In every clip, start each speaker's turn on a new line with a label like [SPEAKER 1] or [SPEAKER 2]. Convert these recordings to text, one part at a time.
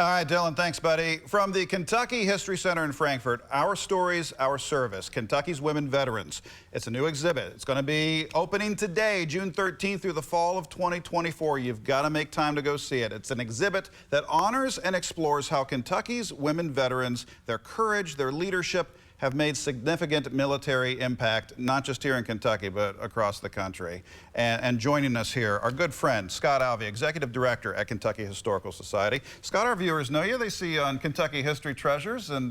[SPEAKER 1] All right, Dylan, thanks, buddy. From the Kentucky History Center in Frankfurt, Our Stories, Our Service, Kentucky's Women Veterans. It's a new exhibit. It's going to be opening today, June 13th through the fall of 2024. You've got to make time to go see it. It's an exhibit that honors and explores how Kentucky's women veterans, their courage, their leadership, have made significant military impact, not just here in Kentucky, but across the country. And joining us here, our good friend, Scott Alvey, Executive Director at Kentucky Historical Society. Scott, our viewers know you. They see you on Kentucky History Treasures, and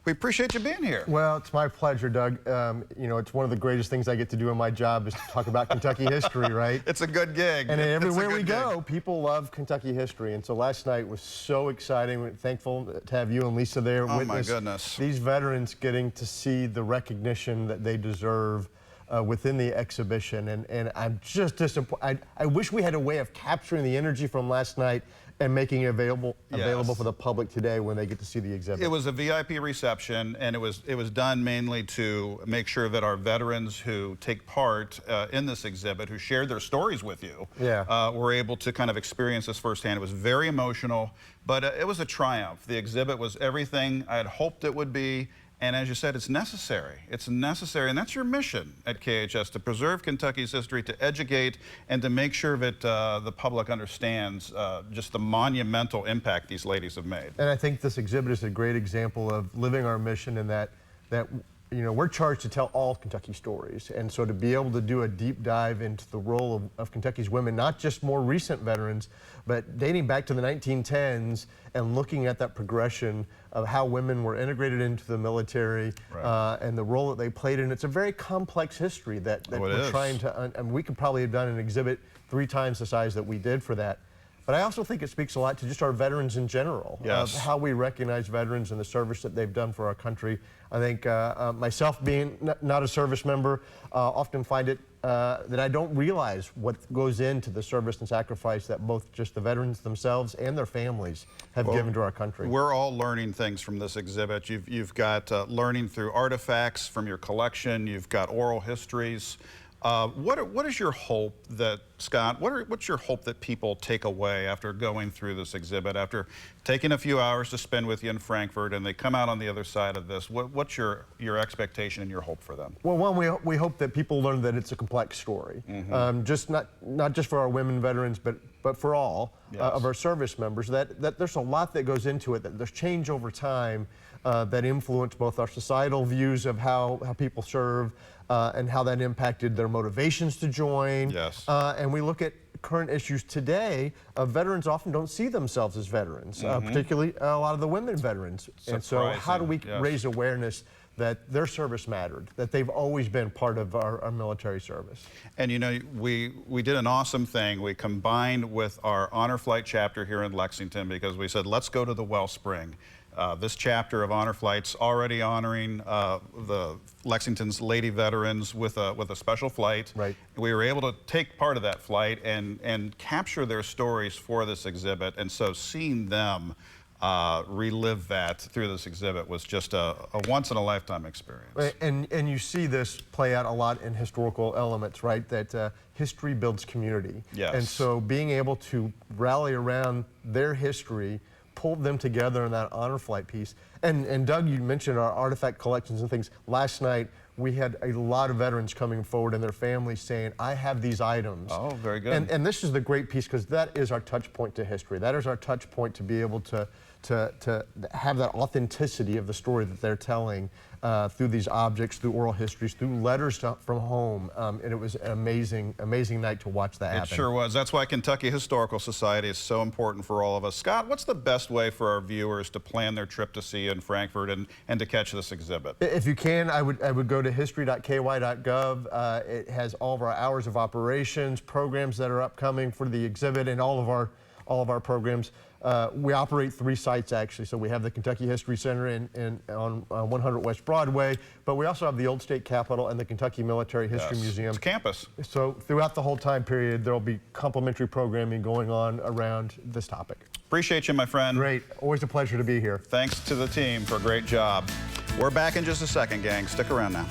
[SPEAKER 1] we appreciate you being here.
[SPEAKER 2] Well, it's my pleasure, Doug. You know, it's one of the greatest things I get to do in my job is to talk about Kentucky history, right?
[SPEAKER 1] It's a good gig.
[SPEAKER 2] And everywhere we go, people love Kentucky history. And so last night was so exciting. We're thankful to have you and Lisa there.
[SPEAKER 1] Oh, my goodness. These
[SPEAKER 2] veterans getting to see the recognition that they deserve within the exhibition, and I'm just disappointed. I wish we had a way of capturing the energy from last night and making it available for the public today when they get to see the exhibit.
[SPEAKER 1] It was a VIP reception, and it was done mainly to make sure that our veterans who take part in this exhibit, who shared their stories with you, were able to kind of experience this firsthand. It was very emotional, but it was a triumph. The exhibit was everything I had hoped it would be. And as you said, it's necessary. It's necessary, and that's your mission at KHS, to preserve Kentucky's history, to educate, and to make sure that the public understands just the monumental impact these ladies have made.
[SPEAKER 2] And I think this exhibit is a great example of living our mission in that you know, we're charged to tell all Kentucky stories. And so to be able to do a deep dive into the role of Kentucky's women, not just more recent veterans, but dating back to the 1910s and looking at that progression of how women were integrated into the military and the role that they played in. It's a very complex history that we're trying to, and we could probably have done an exhibit 3 times the size that we did for that. But I also think it speaks a lot to just our veterans in general, of how we recognize veterans and the service that they've done for our country. I think myself being not a service member, often find it that I don't realize what goes into the service and sacrifice that both just the veterans themselves and their families have given to our country.
[SPEAKER 1] We're all learning things from this exhibit. You've got learning through artifacts from your collection. You've got oral histories. What is your hope that, Scott, what's your hope that people take away after going through this exhibit, after taking a few hours to spend with you in Frankfurt, and they come out on the other side of this? What's your expectation and your hope for them?
[SPEAKER 2] Well, one, we hope that people learn that it's a complex story, just not just for our women veterans, but for all of our service members, that there's a lot that goes into it, that there's change over time that influence both our societal views of how people serve and how that impacted their motivations to join. And we look at current issues today. Veterans often don't see themselves as veterans, particularly a lot of the women veterans. And so how do we raise awareness that their service mattered, that they've always been part of our military service?
[SPEAKER 1] And you know, we did an awesome thing. We combined with our Honor Flight chapter here in Lexington, because we said, let's go to the Wellspring. This chapter of Honor Flight's already honoring the Lexington's lady veterans with a special flight. We were able to take part of that flight and capture their stories for this exhibit, and so seeing them relive that through this exhibit was just a once-in-a-lifetime experience.
[SPEAKER 2] And you see this play out a lot in historical elements, right? That history builds community. And so being able to rally around their history, pulled them together in that honor flight piece. And Doug, you mentioned our artifact collections and things. Last night, we had a lot of veterans coming forward and their families saying, I have these items.
[SPEAKER 1] Oh, very good.
[SPEAKER 2] And this is the great piece, because that is our touch point to history. That is our touch point to be able to have that authenticity of the story that they're telling through these objects, through oral histories, through letters from home. And it was an amazing night to watch that happen.
[SPEAKER 1] It sure was. That's why Kentucky Historical Society is so important for all of us. Scott, what's the best way for our viewers to plan their trip to see you in Frankfurt and to catch this exhibit?
[SPEAKER 2] If you can, I would go to history.ky.gov. It has all of our hours of operations, programs that are upcoming for the exhibit, and all of our programs. We operate 3 sites, actually. So we have the Kentucky History Center on 100 West Broadway, but we also have the Old State Capitol and the Kentucky Military History Museum.
[SPEAKER 1] It's campus.
[SPEAKER 2] So throughout the whole time period, there will be complimentary programming going on around this topic.
[SPEAKER 1] Appreciate you, my friend.
[SPEAKER 2] Great. Always a pleasure to be here.
[SPEAKER 1] Thanks to the team for a great job. We're back in just a second, gang. Stick around now.